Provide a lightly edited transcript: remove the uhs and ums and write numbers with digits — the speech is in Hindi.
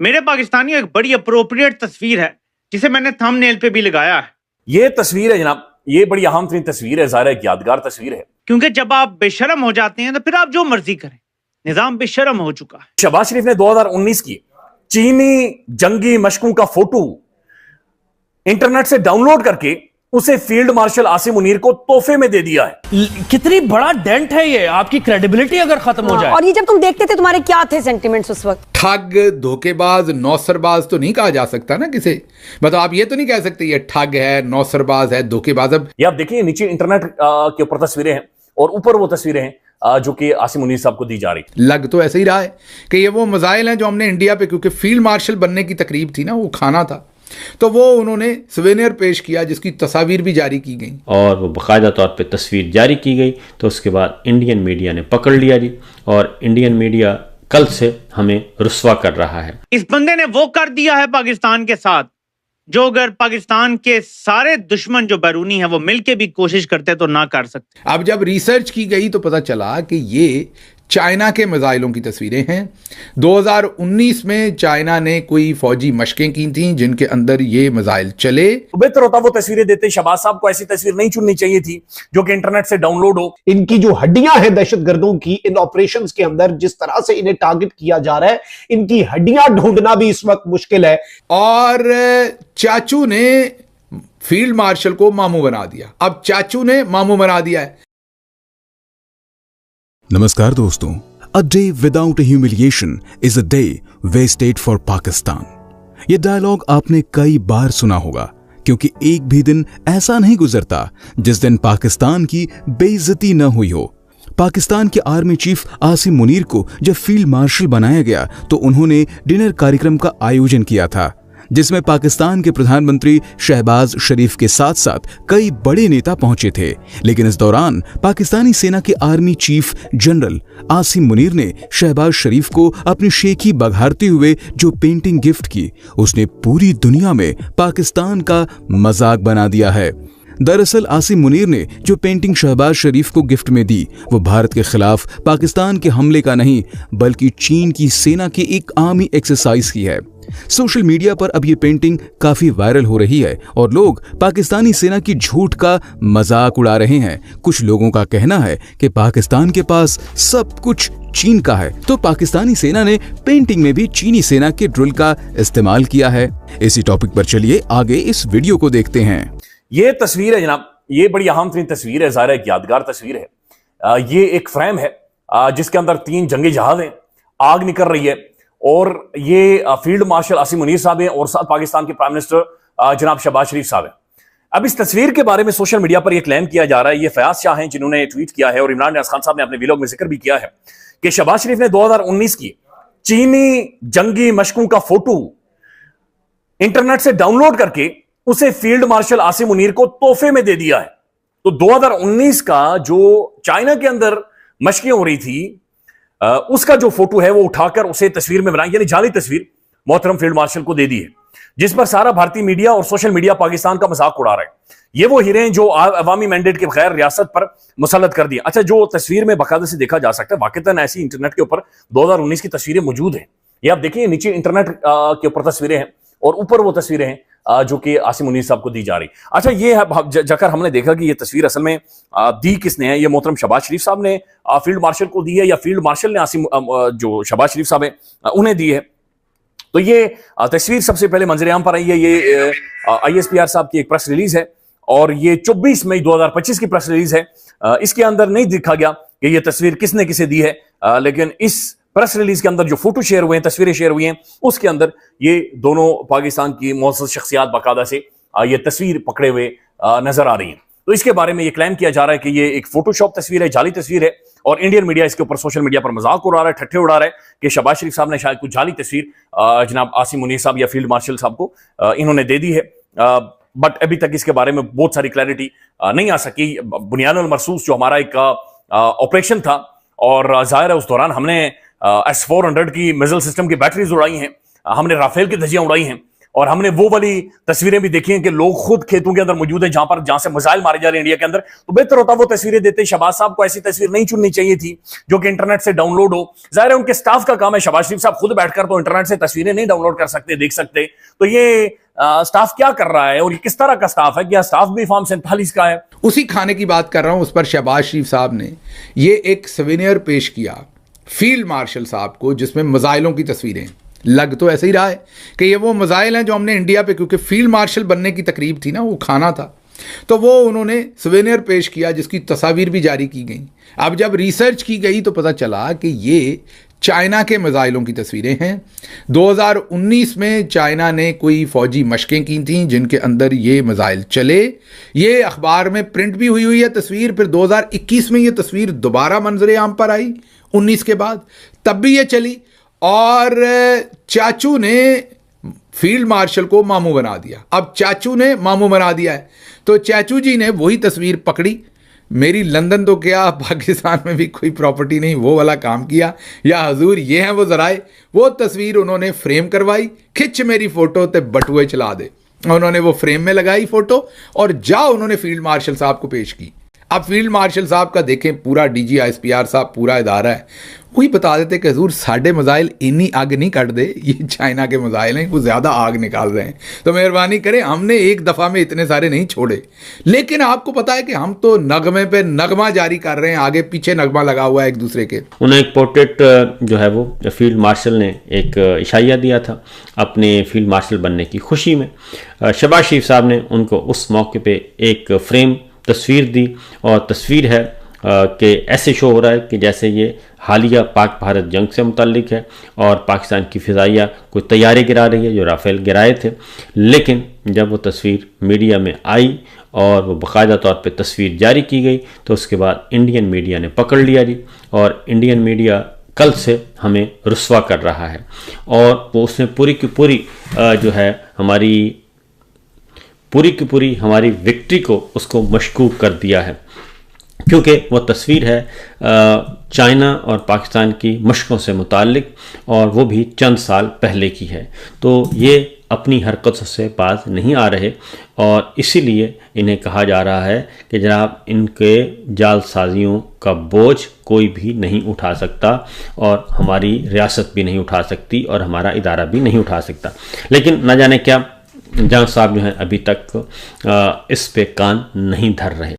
मेरे पाकिस्तानी एक बड़ी अप्रोप्रिएट तस्वीर है जिसे मैंने थंबनेल पे भी लगाया है। ये तस्वीर है जनाब, ये बड़ी अहम तरीन तस्वीर है, ज़ाहिर है एक यादगार तस्वीर है। क्योंकि जब आप बेशरम हो जाते हैं तो फिर आप जो मर्जी करें, निजाम बेशरम हो चुका है। शहबाज शरीफ ने 2019 की चीनी जंगी मशकों का फोटो इंटरनेट से डाउनलोड करके उसे फील्ड मार्शल आसिम मुनीर को तोहफे में दे दिया है। कितनी बड़ा डेंट है ये, आपकी क्रेडिबिलिटी अगर खत्म हो जाए। और ये जब तुम देखते थे तुम्हारे क्या थे सेंटिमेंट्स उस वक्त? ठग, धोखेबाज, नौसरबाज तो नहीं कहा जा सकता ना किसे, मतलब आप ये तो नहीं कह सकते ये ठग है, नौसरबाज है, धोखेबाज। अब ये आप देखिए नीचे इंटरनेट के ऊपर तस्वीरें हैं और ऊपर वो तस्वीरें हैं जो कि आसिम मुनीर साहब को दी जा रही। लग तो ऐसे ही रहा है कि ये वो मजाइल हैं जो हमने इंडिया पे, क्योंकि फील्ड मार्शल बनने की तकरीब थी ना, वो खाना था, तो वो उन्होंने सवेनियर पेश किया जिसकी तस्वीर भी जारी की गई और वो बाकायदा तौर पे तस्वीर जारी की गई। तो उसके बाद इंडियन मीडिया ने पकड़ लिया जी, और इंडियन मीडिया कल से हमें रुस्वा कर रहा है। इस बंदे ने वो कर दिया है पाकिस्तान के साथ जो अगर पाकिस्तान के सारे दुश्मन जो बैरूनी है वो मिलके भी कोशिश करते तो ना कर सकते। अब जब रिसर्च की गई तो पता चला कि ये चाइना के मिसाइलों की तस्वीरें हैं। 2019 में चाइना ने कोई फौजी मशकें की थीं जिनके अंदर ये मिसाइल चले। बेहतर होता वो तस्वीरें देते, शहबाज साहब को ऐसी तस्वीर नहीं चुननी चाहिए थी जो कि इंटरनेट से डाउनलोड हो। इनकी जो हड्डियां हैं दहशतगर्दों की, इन ऑपरेशंस के अंदर जिस तरह से इन्हें टारगेट किया जा रहा है, इनकी हड्डियां ढूंढना भी इस वक्त मुश्किल है। और चाचू ने फील्ड मार्शल को मामू बना दिया। अब चाचू ने मामू बना दिया है। नमस्कार दोस्तों, a day without humiliation is a day wasted for Pakistan. ये डायलॉग आपने कई बार सुना होगा, क्योंकि एक भी दिन ऐसा नहीं गुजरता जिस दिन पाकिस्तान की बेइज्जती न हुई हो। पाकिस्तान के आर्मी चीफ आसिम मुनीर को जब फील्ड मार्शल बनाया गया तो उन्होंने डिनर कार्यक्रम का आयोजन किया था, जिसमें पाकिस्तान के प्रधानमंत्री शहबाज शरीफ के साथ साथ कई बड़े नेता पहुंचे थे। लेकिन इस दौरान पाकिस्तानी सेना के army chief general Asim Munir ने शहबाज शरीफ को अपनी शेखी बघारते हुए जो पेंटिंग गिफ्ट की, उसने पूरी दुनिया में पाकिस्तान का मजाक बना दिया है। दरअसल आसिम मुनीर ने जो पेंटिंग शहबाज शरीफ को गिफ्ट में दी वो भारत के खिलाफ पाकिस्तान के हमले का नहीं, बल्कि चीन की सेना की एक आर्मी एक्सरसाइज की है। सोशल मीडिया पर अब ये पेंटिंग काफी वायरल हो रही है और लोग पाकिस्तानी सेना की झूठ का मजाक उड़ा रहे हैं। कुछ लोगों का कहना है कि पाकिस्तान के पास सब कुछ चीन का है, तो पाकिस्तानी सेना ने पेंटिंग में भी चीनी सेना के ड्रिल का इस्तेमाल किया है। इसी टॉपिक पर चलिए आगे इस वीडियो को देखते हैं। ये तस्वीर है जनाब, ये बड़ी अहम तरीन तस्वीर है, ज़ाहिर है एक यादगार तस्वीर है। ये एक फ्रेम है जिसके अंदर 3 जंगी जहाज हैं, आग निकल रही है, और ये फील्ड मार्शल आसिम मुनीर साहब हैं और साथ पाकिस्तान के प्राइम मिनिस्टर जनाब शहबाज शरीफ साहब हैं। अब इस तस्वीर के बारे में सोशल मीडिया पर यह क्लेम किया जा रहा है, ये फयाज शाह हैं जिन्होंने ट्वीट किया है और इमरान नियाज़ खान साहब ने अपने व्लॉग में जिक्र भी किया है कि शहबाज शरीफ ने 2019 की चीनी जंगी मशकों का फोटो इंटरनेट से डाउनलोड करके उसे फील्ड मार्शल आसिम मुनीर को तोहफे में दे दिया है। तो 2019 का जो चाइना के अंदर मशकें हो रही थी उसका जो फोटो है वो उठाकर उसे तस्वीर में बनाई, यानी जाली तस्वीर मोहतरम फील्ड मार्शल को दे दी है, जिस पर सारा भारतीय मीडिया और सोशल मीडिया पाकिस्तान का मजाक उड़ा रहा है। ये वो हीरे हैं जो अवामी मैंडेट के बगैर रियासत पर मुसल्लत कर दिए। अच्छा, जो तस्वीर में बाकायदा से देखा जा सकता है, वाकईतन ऐसी इंटरनेट के ऊपर 2019 की तस्वीरें मौजूद हैं। ये आप देखिए नीचे इंटरनेट के ऊपर तस्वीरें हैं और ऊपर वो तस्वीरें हैं जो कि आसिम मुनीर साहब को दी जा रही। अच्छा, ये जाकर हमने देखा कि ये तस्वीर असल में दी किसने है। ये मोहतरम शहबाज शरीफ साहब ने फील्ड मार्शल को दी है या फील्ड मार्शल ने आसिम जो शहबाज शरीफ साहब है उन्हें दी है। तो ये तस्वीर सबसे पहले मंजर-ए-आम पर आई है। ये ISPR साहब की एक प्रेस रिलीज है और ये 24 मई 2025 की प्रेस रिलीज है। इसके अंदर नहीं दिखा गया कि ये तस्वीर किसने किसे दी है, लेकिन इस प्रेस रिलीज के अंदर जो फोटो शेयर हुए हैं, तस्वीरें शेयर हुई हैं, उसके अंदर ये दोनों पाकिस्तान की मौजूद शख्सियात बाकायदा से ये तस्वीर पकड़े हुए नजर आ रही हैं। तो इसके बारे में ये क्लेम किया जा रहा है कि ये एक फोटोशॉप तस्वीर है, जाली तस्वीर है, और इंडियन मीडिया इसके ऊपर सोशल मीडिया पर मजाक उड़ा रहा है, ठट्ठे उड़ा रहा है कि शहबाज शरीफ साहब ने शायद कुछ जाली तस्वीर जनाब आसिम मुनीर साहब या फील्ड मार्शल साहब को इन्होंने दे दी है। बट अभी तक इसके बारे में बहुत सारी क्लैरिटी नहीं आ सकी। बुनियानुल मरसूस जो हमारा एक ऑपरेशन था, और जाहिर है उस दौरान हमने S-400 की मिसाइल सिस्टम की बैटरीज उड़ाई हैं, हमने राफेल की धज्जियां उड़ाई हैं, और हमने वो वाली तस्वीरें भी देखी हैं कि लोग खुद खेतों के अंदर मौजूद हैं जहां से मिसाइल मारे जा रहे हैं इंडिया के अंदर। तो बेहतर होता वो तस्वीरें देते। शहबाज साहब को ऐसी तस्वीर नहीं चुननी चाहिए थी जो कि इंटरनेट से डाउनलोड हो। जाहिर है उनके स्टाफ का काम है, शहबाज शरीफ साहब खुद बैठकर तो इंटरनेट से तस्वीरें नहीं डाउनलोड कर सकते, देख सकते। तो ये स्टाफ क्या कर रहा है और ये किस तरह का स्टाफ है? क्या स्टाफ भी फॉर्म 47 का है? उसी खाने की बात कर रहा हूं, उस पर शहबाज शरीफ साहब ने ये एक सवेनियर पेश किया फील्ड मार्शल साहब को, जिसमें मिसाइलों की तस्वीरें। लग तो ऐसे ही रहा है कि ये वो मिसाइल हैं जो हमने इंडिया पे, क्योंकि फील्ड मार्शल बनने की तकरीब थी ना, वो खाना था, तो वो उन्होंने सवेनियर पेश किया जिसकी तस्वीर भी जारी की गई। अब जब रिसर्च की गई तो पता चला कि ये चाइना के मिसाइलों की तस्वीरें हैं। 2019 में चाइना ने कोई फौजी मशकें की थीं जिनके अंदर ये मिसाइल चले। ये अखबार में प्रिंट भी हुई है तस्वीर। फिर 2021 में ये तस्वीर दोबारा मंजर आम पर आई 19 के बाद, तब भी ये चली और चाचू ने फील्ड मार्शल को मामू बना दिया। अब चाचू ने मामू बना दिया है तो चाचू जी ने वही तस्वीर पकड़ी। मेरी लंदन तो क्या, पाकिस्तान में भी कोई प्रॉपर्टी नहीं, वो वाला काम किया। या हजूर ये हैं वो जराए, वो तस्वीर उन्होंने फ्रेम करवाई, खिंच मेरी फोटो ते बटुए चला दे। उन्होंने वो फ्रेम में लगाई फोटो और उन्होंने फील्ड मार्शल साहब को पेश की। अब फील्ड मार्शल साहब का देखें, पूरा DG ISPR साहब पूरा इदारा है, वही बता देते कि हजूर साढ़े मिसाइल इन्नी आग नहीं काट दे, ये चाइना के मिसाइल हैं, वो ज़्यादा आग निकाल रहे हैं, तो मेहरबानी करें, हमने एक दफ़ा में इतने सारे नहीं छोड़े। लेकिन आपको पता है कि हम तो नगमे पे नगमा जारी कर रहे हैं, आगे पीछे नगमा लगा हुआ है एक दूसरे के। उन्हें एक पोर्ट्रेट जो है वो फील्ड मार्शल ने एक इशारा दिया था अपने फील्ड मार्शल बनने की खुशी में। शहबाज शरीफ साहब ने उनको उस मौके पे एक फ्रेम तस्वीर दी और तस्वीर है कि ऐसे शो हो रहा है कि जैसे ये हालिया पाक भारत जंग से मुतल्लिक है और पाकिस्तान की फ़िज़ाइया कोई तैयारी गिरा रही है जो राफेल गिराए थे। लेकिन जब वो तस्वीर मीडिया में आई और वो बाकायदा तौर पे तस्वीर जारी की गई तो उसके बाद इंडियन मीडिया ने पकड़ लिया जी, और इंडियन मीडिया कल से हमें रुस्वा कर रहा है और वो उसने पूरी की पूरी जो है हमारी विक्ट्री को उसको मशकूक कर दिया है, क्योंकि वो तस्वीर है चाइना और पाकिस्तान की मशकों से मुताल्लिक और वो भी चंद साल पहले की है। तो ये अपनी हरकतों से बाज नहीं आ रहे और इसीलिए इन्हें कहा जा रहा है कि जनाब इनके जालसाजियों का बोझ कोई भी नहीं उठा सकता और हमारी रियासत भी नहीं उठा सकती और हमारा इदारा भी नहीं उठा सकता। लेकिन न जाने क्या जंग साहब जो हैं अभी तक इस पे कान नहीं धर रहे।